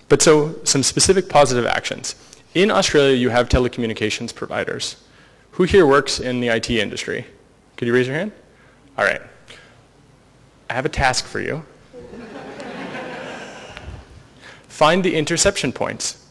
But so some specific positive actions. In Australia, you have telecommunications providers. Who here works in the IT industry? Could you raise your hand? All right. I have a task for you. Find the interception points.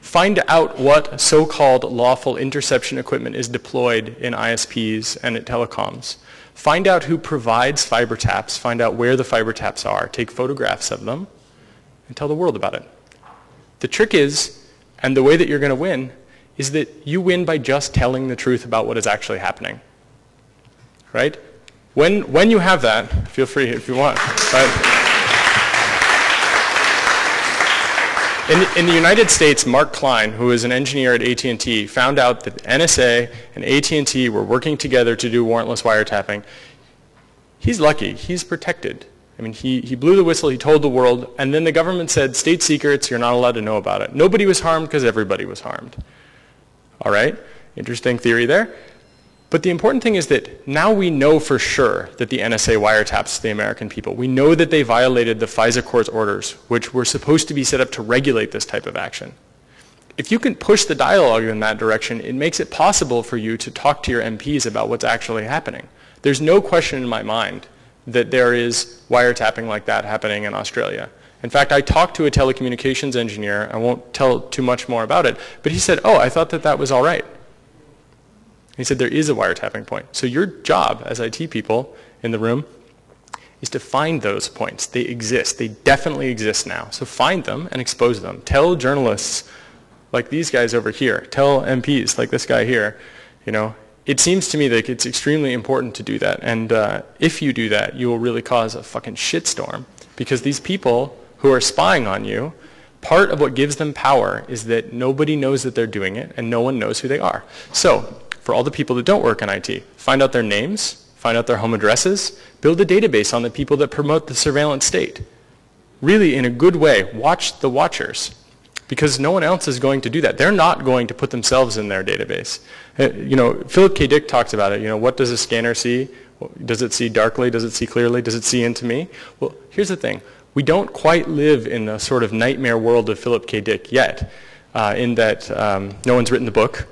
Find out what so-called lawful interception equipment is deployed in ISPs and at telecoms. Find out who provides fiber taps. Find out where the fiber taps are. Take photographs of them and tell the world about it. The trick is, and the way that you're going to win, is that you win by just telling the truth about what is actually happening. Right? When you have that, feel free if you want. In the United States, Mark Klein, who is an engineer at AT&T, found out that NSA and AT&T were working together to do warrantless wiretapping. He's lucky. He's protected. I mean, he blew the whistle, he told the world, and then the government said, state secrets, you're not allowed to know about it. Nobody was harmed because everybody was harmed. All right? Interesting theory there. But the important thing is that now we know for sure that the NSA wiretaps the American people. We know that they violated the FISA court's orders, which were supposed to be set up to regulate this type of action. If you can push the dialogue in that direction, it makes it possible for you to talk to your MPs about what's actually happening. There's no question in my mind that there is wiretapping like that happening in Australia. In fact, I talked to a telecommunications engineer. I won't tell too much more about it, but he said, oh, I thought that that was all right. He said there is a wiretapping point. So your job as IT people in the room is to find those points. They exist. They definitely exist now. So find them and expose them. Tell journalists like these guys over here. Tell MPs like this guy here. You know, it seems to me that it's extremely important to do that. And if you do that, you will really cause a fucking shitstorm. Because these people who are spying on you, part of what gives them power is that nobody knows that they're doing it and no one knows who they are. So for all the people that don't work in IT, find out their names, find out their home addresses, build a database on the people that promote the surveillance state. Really, in a good way, watch the watchers, because no one else is going to do that. They're not going to put themselves in their database. You know, Philip K. Dick talks about it. You know, what does a scanner see? Does it see darkly? Does it see clearly? Does it see into me? Well, here's the thing. We don't quite live in the sort of nightmare world of Philip K. Dick yet, in that no one's written the book.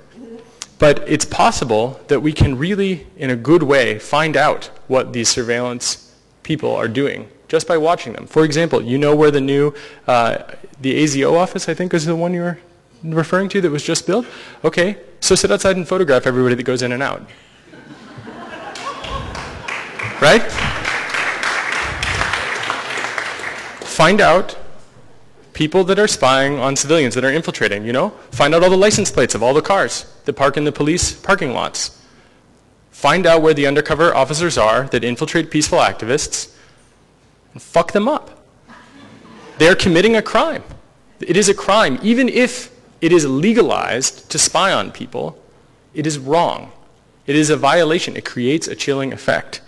But it's possible that we can really, in a good way, find out what these surveillance people are doing just by watching them. For example, you know where the new, the AZO office, I think, is the one you were referring to that was just built? Okay, so sit outside and photograph everybody that goes in and out. Right? Find out people that are spying on civilians, that are infiltrating, you know? Find out all the license plates of all the cars that park in the police parking lots. Find out where the undercover officers are that infiltrate peaceful activists and fuck them up. They're committing a crime. It is a crime. Even if it is legalized to spy on people, it is wrong. It is a violation. It creates a chilling effect.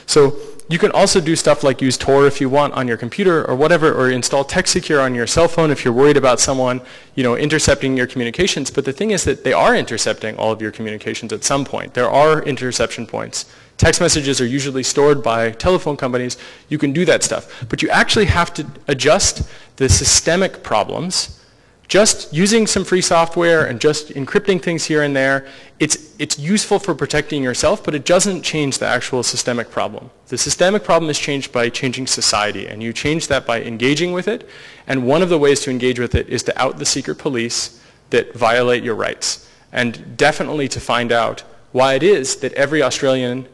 So you can also do stuff like use Tor if you want on your computer or whatever, or install TextSecure on your cell phone if you're worried about someone, you know, intercepting your communications. But the thing is that they are intercepting all of your communications at some point. There are interception points. Text messages are usually stored by telephone companies. You can do that stuff. But you actually have to adjust the systemic problems. Just using some free software and just encrypting things here and there, it's useful for protecting yourself, but it doesn't change the actual systemic problem. The systemic problem is changed by changing society, and you change that by engaging with it. And one of the ways to engage with it is to out the secret police that violate your rights, and definitely to find out why it is that every Australian,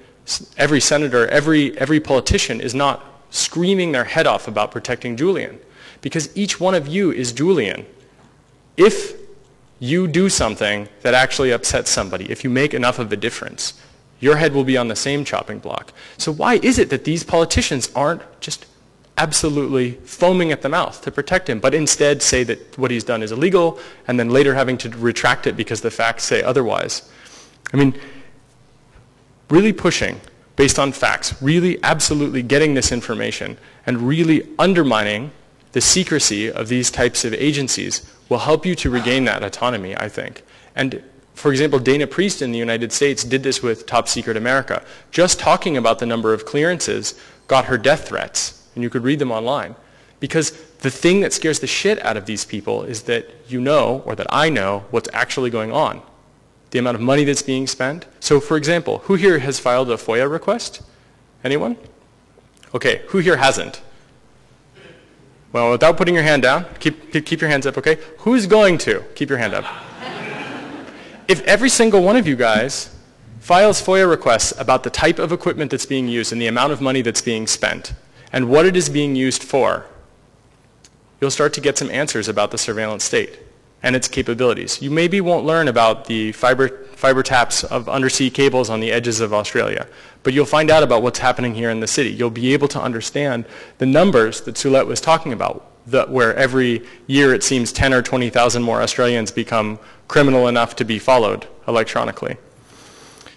every senator, every politician is not screaming their head off about protecting Julian, because each one of you is Julian. If you do something that actually upsets somebody, if you make enough of a difference, your head will be on the same chopping block. So why is it that these politicians aren't just absolutely foaming at the mouth to protect him, but instead say that what he's done is illegal, and then later having to retract it because the facts say otherwise? I mean, really pushing based on facts, really absolutely getting this information, and really undermining the secrecy of these types of agencies will help you to regain that autonomy, I think. And for example, Dana Priest in the United States did this with Top Secret America. Just talking about the number of clearances got her death threats, and you could read them online. Because the thing that scares the shit out of these people is that you know, or that I know, what's actually going on. The amount of money that's being spent. So for example, who here has filed a FOIA request? Anyone? Okay, who here hasn't? Well, without putting your hand down, keep your hands up, okay? Who's going to? Keep your hand up. If every single one of you guys files FOIA requests about the type of equipment that's being used and the amount of money that's being spent and what it is being used for, you'll start to get some answers about the surveillance state and its capabilities. You maybe won't learn about the fiber taps of undersea cables on the edges of Australia, but you'll find out about what's happening here in the city. You'll be able to understand the numbers that Soulette was talking about, where every year it seems 10 or 20,000 more Australians become criminal enough to be followed electronically.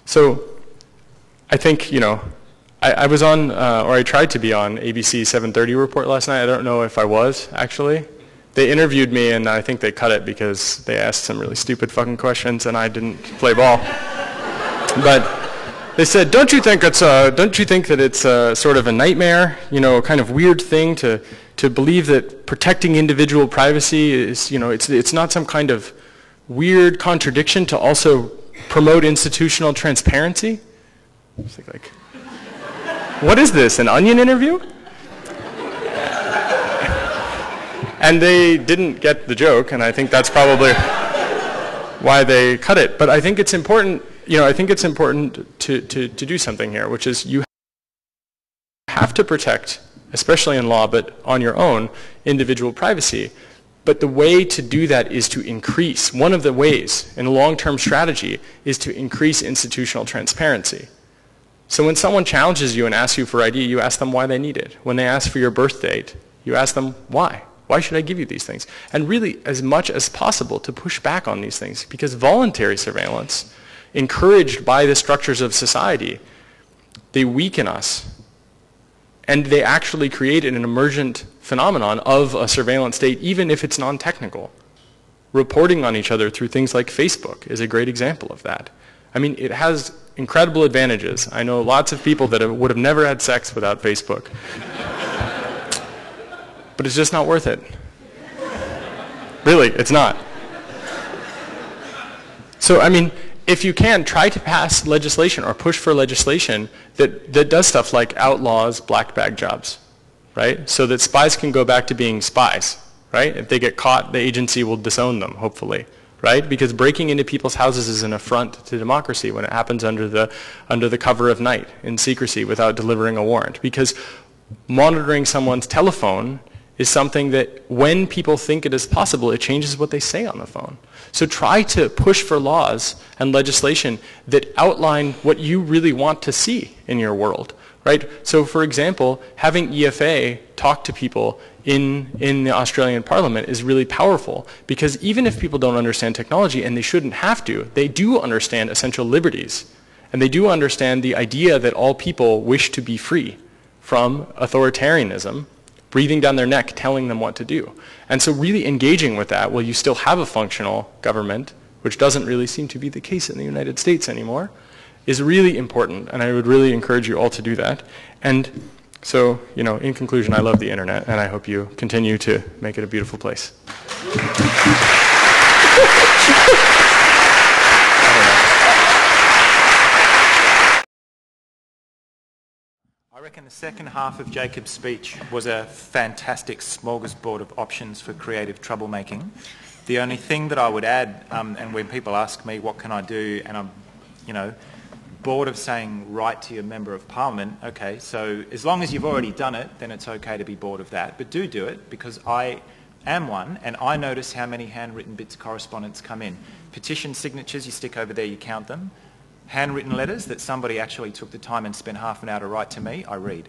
So I think, I was on, or I tried to be on ABC 730 report last night. I don't know if I was, actually. They interviewed me, and I think they cut it because they asked some really stupid fucking questions, and I didn't play ball. But they said, don't you think that it's sort of a nightmare, kind of weird thing to believe that protecting individual privacy is, it's not some kind of weird contradiction to also promote institutional transparency? It's like, what is this, an Onion interview? And they didn't get the joke, and I think that's probably why they cut it. But I think it's important, to do something here, which is you have to protect, especially in law, but on your own, individual privacy. But the way to do that is to increase, one of the ways in a long-term strategy is to increase institutional transparency. So when someone challenges you and asks you for ID, you ask them why they need it. When they ask for your birth date, you ask them why. Why should I give you these things? And really, as much as possible, to push back on these things, because voluntary surveillance, encouraged by the structures of society, they weaken us. And they actually create an emergent phenomenon of a surveillance state, even if it's non-technical. Reporting on each other through things like Facebook is a great example of that. I mean, it has incredible advantages. I know lots of people that would have never had sex without Facebook. But it's just not worth it. Really, it's not. So, I mean, if you can, try to pass legislation or push for legislation that does stuff like outlaws black bag jobs, right? So that spies can go back to being spies, right? If they get caught, the agency will disown them, hopefully, right? Because breaking into people's houses is an affront to democracy when it happens under the cover of night, in secrecy, without delivering a warrant. Because monitoring someone's telephone is something that when people think it is possible, it changes what they say on the phone. So try to push for laws and legislation that outline what you really want to see in your world, right? So for example, having EFA talk to people in the Australian Parliament is really powerful, because even if people don't understand technology, and they shouldn't have to, they do understand essential liberties. And they do understand the idea that all people wish to be free from authoritarianism, breathing down their neck, telling them what to do. And so really engaging with that while you still have a functional government, which doesn't really seem to be the case in the United States anymore, is really important. And I would really encourage you all to do that. And so, in conclusion, I love the internet, and I hope you continue to make it a beautiful place. I reckon the second half of Jacob's speech was a fantastic smorgasbord of options for creative troublemaking. The only thing that I would add, and when people ask me what can I do, and I'm, bored of saying write to your Member of Parliament, okay, so as long as you've already done it, then it's okay to be bored of that. But do it, because I am one, and I notice how many handwritten bits of correspondence come in. Petition signatures, you stick over there, you count them. Handwritten letters that somebody actually took the time and spent half an hour to write to me, I read.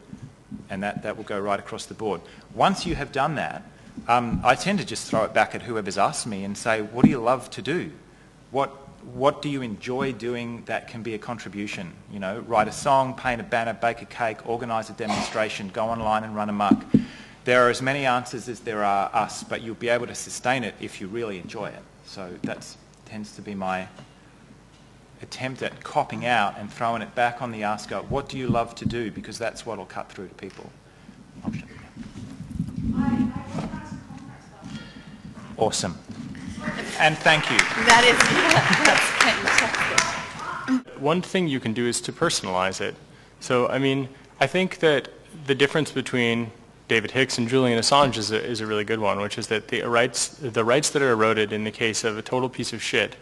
And that will go right across the board. Once you have done that, I tend to just throw it back at whoever's asked me and say, what do you love to do? What do you enjoy doing that can be a contribution? Write a song, paint a banner, bake a cake, organise a demonstration, go online and run amok. There are as many answers as there are us, but you'll be able to sustain it if you really enjoy it. So that tends to be my attempt at copping out and throwing it back on the asker, what do you love to do? Because that's what will cut through to people. Option. awesome. And thank you. That's fantastic. One thing you can do is to personalize it. So, I mean, I think that the difference between David Hicks and Julian Assange is a really good one, which is that the rights that are eroded in the case of a total piece of shit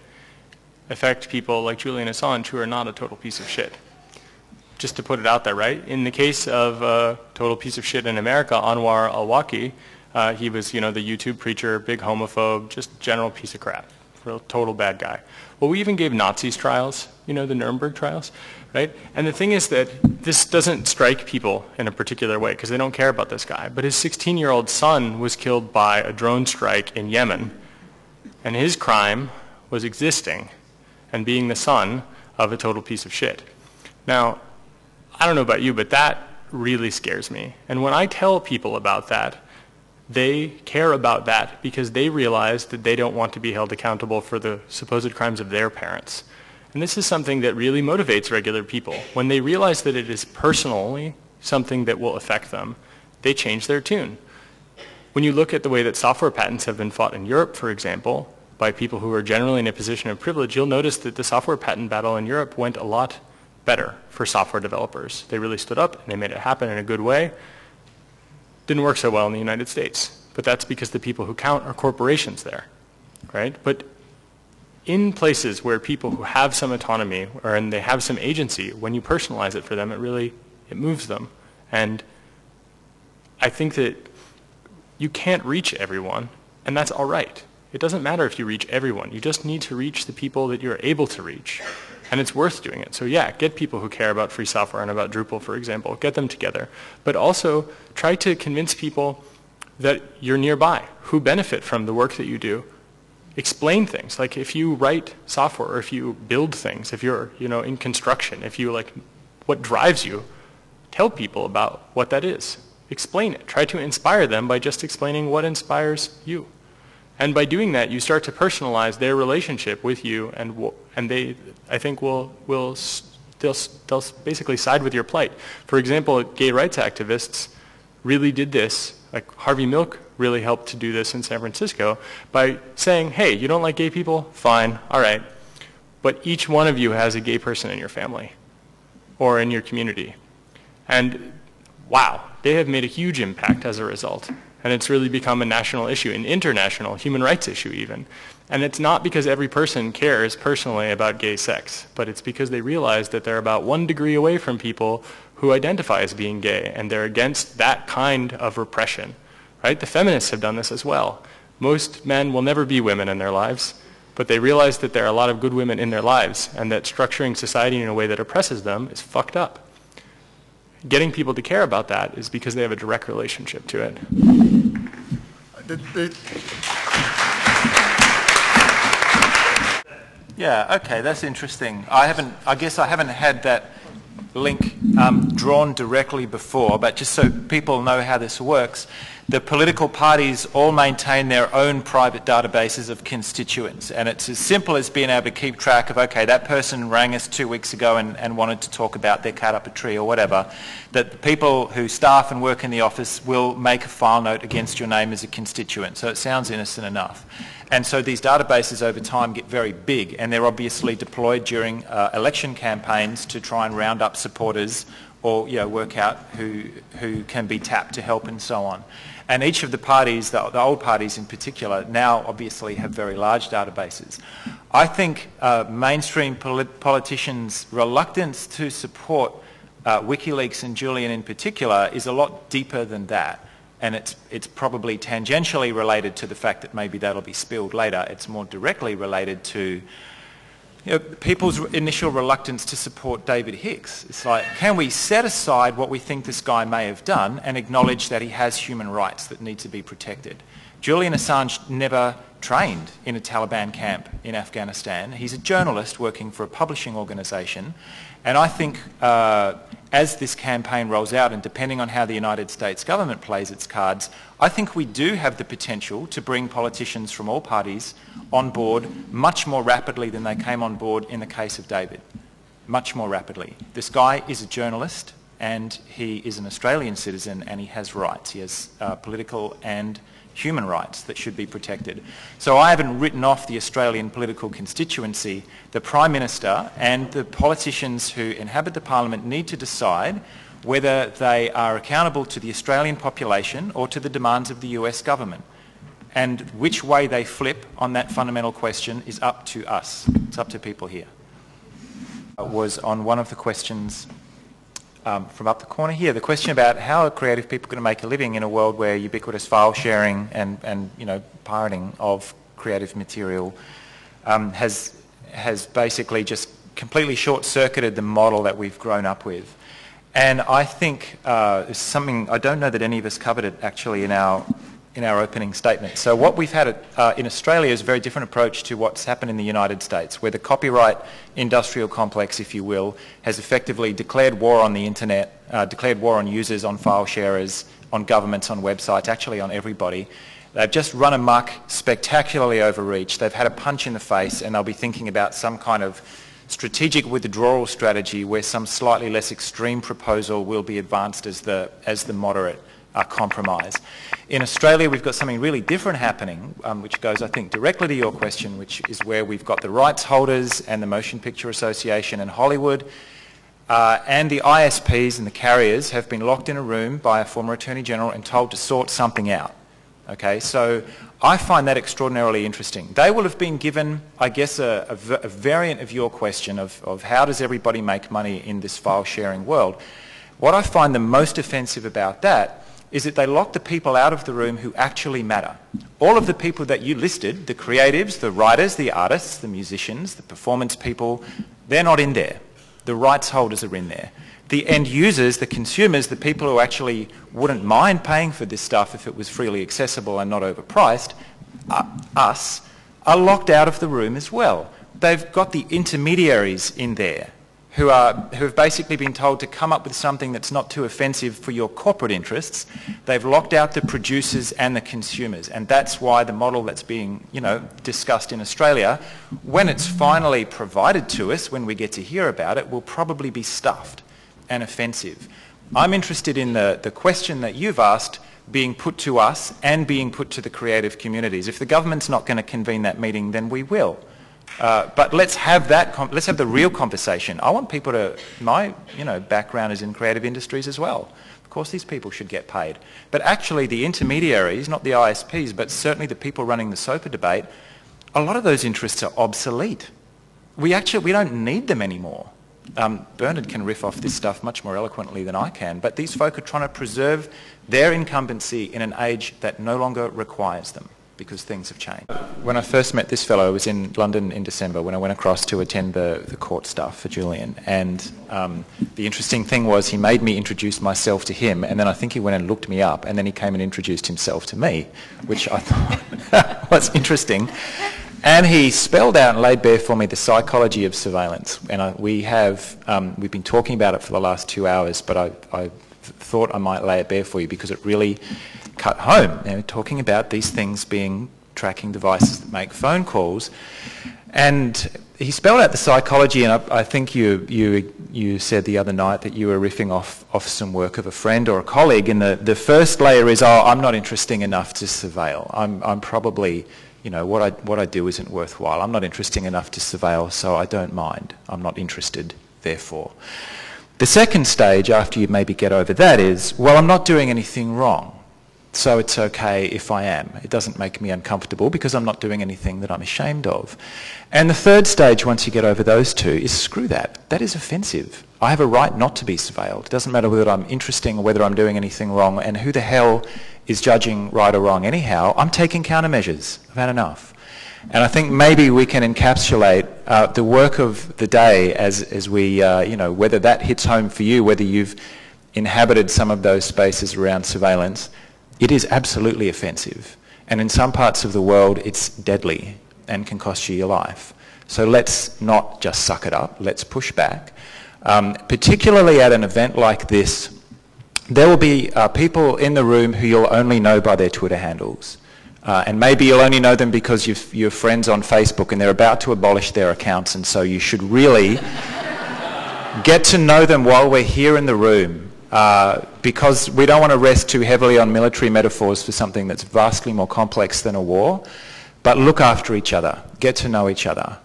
affect people like Julian Assange who are not a total piece of shit. Just to put it out there, right? In the case of a total piece of shit in America, Anwar al-Awlaki, he was, the YouTube preacher, big homophobe, just general piece of crap, real total bad guy. Well, we even gave Nazis trials, the Nuremberg trials, right? And the thing is that this doesn't strike people in a particular way because they don't care about this guy. But his 16-year-old son was killed by a drone strike in Yemen, and his crime was existing and being the son of a total piece of shit. Now, I don't know about you, but that really scares me. And when I tell people about that, they care about that because they realize that they don't want to be held accountable for the supposed crimes of their parents. And this is something that really motivates regular people. When they realize that it is personally something that will affect them, they change their tune. When you look at the way that software patents have been fought in Europe, for example, by people who are generally in a position of privilege, you'll notice that the software patent battle in Europe went a lot better for software developers. They really stood up and they made it happen in a good way. Didn't work so well in the United States, but that's because the people who count are corporations there, right? But in places where people who have some autonomy and they have some agency, when you personalize it for them, it moves them. And I think that you can't reach everyone, and that's all right. It doesn't matter if you reach everyone. You just need to reach the people that you're able to reach. And it's worth doing it. So yeah, get people who care about free software and about Drupal, for example. Get them together. But also try to convince people that you're nearby, who benefit from the work that you do. Explain things. Like if you write software or if you build things, if you're in construction, if you what drives you, tell people about what that is. Explain it. Try to inspire them by just explaining what inspires you. And by doing that, you start to personalize their relationship with you, and they, I think, they'll basically side with your plight. For example, gay rights activists really did this. Like Harvey Milk really helped to do this in San Francisco by saying, hey, you don't like gay people? Fine, all right. But each one of you has a gay person in your family or in your community. And wow, they have made a huge impact as a result. And it's really become a national issue, an international human rights issue even. And it's not because every person cares personally about gay sex, but it's because they realize that they're about 1 degree away from people who identify as being gay, and they're against that kind of repression, right? The feminists have done this as well. Most men will never be women in their lives, but they realize that there are a lot of good women in their lives, and that structuring society in a way that oppresses them is fucked up. Getting people to care about that is because they have a direct relationship to it. Yeah, okay, that's interesting. I guess I haven't had that link drawn directly before, but just so people know how this works, the political parties all maintain their own private databases of constituents, and it's as simple as being able to keep track of, okay, that person rang us 2 weeks ago and wanted to talk about their cat up a tree or whatever, that the people who staff and work in the office will make a file note against your name as a constituent. So it sounds innocent enough. And so these databases over time get very big, and they're obviously deployed during election campaigns to try and round up supporters or work out who can be tapped to help and so on. And each of the parties, the old parties in particular, now obviously have very large databases. I think mainstream politicians' reluctance to support WikiLeaks and Julian in particular is a lot deeper than that. And it's probably tangentially related to the fact that maybe that'll be spilled later. It's more directly related to people's initial reluctance to support David Hicks. It's like, can we set aside what we think this guy may have done and acknowledge that he has human rights that need to be protected? Julian Assange never trained in a Taliban camp in Afghanistan. He's a journalist working for a publishing organisation. And I think as this campaign rolls out, and depending on how the United States government plays its cards, I think we do have the potential to bring politicians from all parties on board much more rapidly than they came on board in the case of David. Much more rapidly. This guy is a journalist, and he is an Australian citizen, and he has rights. He has political and human rights that should be protected. So I haven't written off the Australian political constituency. The Prime Minister and the politicians who inhabit the Parliament need to decide whether they are accountable to the Australian population or to the demands of the US government. And which way they flip on that fundamental question is up to us. It's up to people here. Was on one of the questions from up the corner here, the question about how are creative people going to make a living in a world where ubiquitous file sharing and pirating of creative material has basically just completely short-circuited the model that we've grown up with. And I think it's something, I don't know that any of us covered it actually in our opening statement. So what we've had in Australia is a very different approach to what's happened in the United States, where the copyright industrial complex, if you will, has effectively declared war on the internet, declared war on users, on file sharers, on governments, on websites, actually on everybody. They've just run amok, spectacularly overreached. They've had a punch in the face, and they'll be thinking about some kind of strategic withdrawal strategy where some slightly less extreme proposal will be advanced as the moderate compromise. In Australia, we've got something really different happening, which goes, I think, directly to your question, which is where we've got the rights holders and the Motion Picture Association and Hollywood, and the ISPs and the carriers have been locked in a room by a former Attorney General and told to sort something out. Okay, so I find that extraordinarily interesting. They will have been given, I guess, a variant of your question of how does everybody make money in this file sharing world. What I find the most offensive about that is that they lock the people out of the room who actually matter. All of the people that you listed, the creatives, the writers, the artists, the musicians, the performance people, they're not in there. The rights holders are in there. The end users, the consumers, the people who actually wouldn't mind paying for this stuff if it was freely accessible and not overpriced, us, are locked out of the room as well. They've got the intermediaries in there who have basically been told to come up with something that's not too offensive for your corporate interests. They've locked out the producers and the consumers, and that's why the model that's being discussed in Australia, when it's finally provided to us, when we get to hear about it, will probably be stuffed and offensive. I'm interested in the question that you've asked being put to us and being put to the creative communities. If the government's not going to convene that meeting, then we will. But let's have let's have the real conversation. I want people to, my background is in creative industries as well. Of course these people should get paid. But actually the intermediaries, not the ISPs, but certainly the people running the SOPA debate, a lot of those interests are obsolete. We don't need them anymore. Bernard can riff off this stuff much more eloquently than I can, but these folk are trying to preserve their incumbency in an age that no longer requires them, because things have changed. When I first met this fellow, I was in London in December when I went across to attend the court stuff for Julian, and the interesting thing was he made me introduce myself to him, and then I think he went and looked me up, and then he came and introduced himself to me, which I thought was interesting. And he spelled out and laid bare for me the psychology of surveillance. And we've been talking about it for the last 2 hours, but I thought I might lay it bare for you because it really cut home. Talking about these things being tracking devices that make phone calls. And he spelled out the psychology, and I think you said the other night that you were riffing off some work of a friend or a colleague, and the first layer is, I'm not interesting enough to surveil. I'm probably... what I do isn't worthwhile. I'm not interesting enough to surveil, so I don't mind. I'm not interested, therefore. The second stage, after you maybe get over that, is, well, I'm not doing anything wrong, so it's okay if I am. It doesn't make me uncomfortable because I'm not doing anything that I'm ashamed of. And the third stage, once you get over those two, is screw that. That is offensive. I have a right not to be surveilled. It doesn't matter whether I'm interesting or whether I'm doing anything wrong, and who the hell is judging right or wrong anyhow. I'm taking countermeasures. I've had enough. And I think maybe we can encapsulate the work of the day as we, whether that hits home for you, whether you've inhabited some of those spaces around surveillance, it is absolutely offensive. And in some parts of the world, it's deadly and can cost you your life. So let's not just suck it up. Let's push back. Particularly at an event like this, there will be people in the room who you'll only know by their Twitter handles. And maybe you'll only know them because you're friends on Facebook and they're about to abolish their accounts, and so you should really get to know them while we're here in the room, because we don't want to rest too heavily on military metaphors for something that's vastly more complex than a war, but look after each other, get to know each other.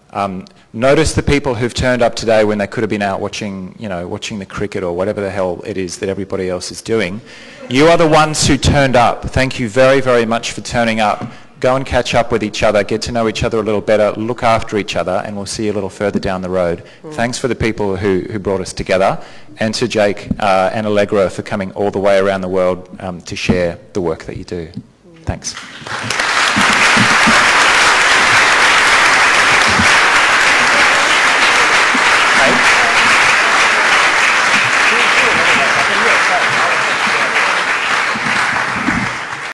Notice the people who've turned up today when they could have been out watching, watching the cricket or whatever the hell it is that everybody else is doing. You are the ones who turned up. Thank you very, very much for turning up. Go and catch up with each other, get to know each other a little better, look after each other, and we'll see you a little further down the road. Thanks for the people who brought us together, and to Jake and Allegra for coming all the way around the world to share the work that you do. Thanks.